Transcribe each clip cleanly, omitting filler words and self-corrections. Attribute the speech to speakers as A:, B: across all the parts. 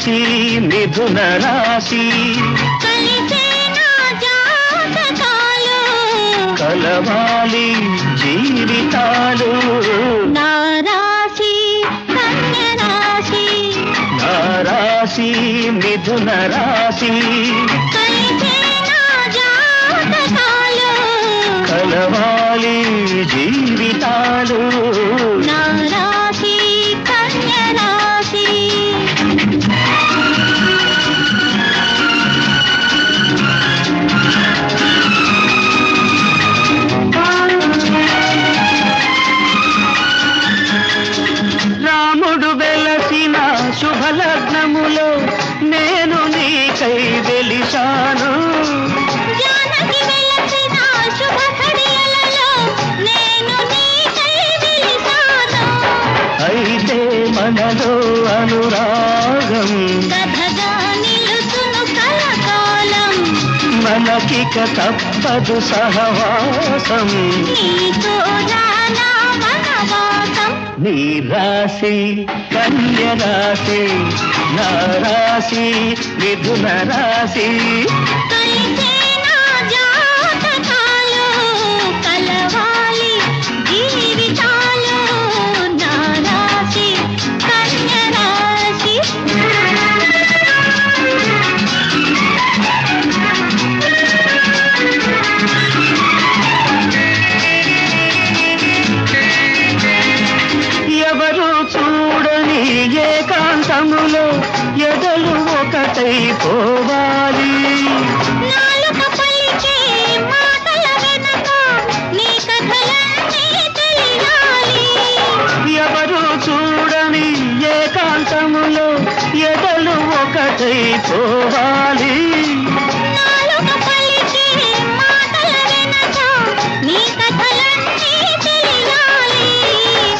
A: రాశి మిథున రాశి కలవాలి జీవితాలు
B: నా రాశి కన్య రాశి
A: నా రాశి మిథున రాశి కలవాలి జీవితాలు
B: నా రాశి కన్య రాశి
A: రాముడు వెలసిన శుభలగ్నములో నేను నీకై వెలిశాను అయితే మనలో అనురాగం మనకిక తప్పదు సహవాసం నీ రాశి కన్య రాశి నా రాశి మిథున రాశి ఏకాంతములో ఎదలు ఒకటై పోవాలి ఎవరు చూడని ఏకాంతములో ఎదలు ఒకటై పోవాలి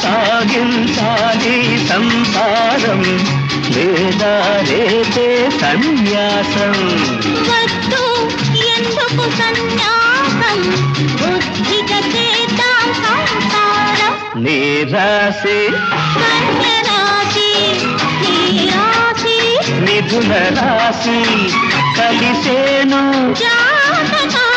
A: సాగించాలి సంసారం లేదా రేపే సన్యాసం
B: వద్దు ఎందుకు సన్యాసం బుద్ధిగా చేద్దాం సంసారం
A: నీ రాశి
B: కన్య రాశి నీ రాశి
A: మిథున రాశి కలిసేను
B: జాతకాలు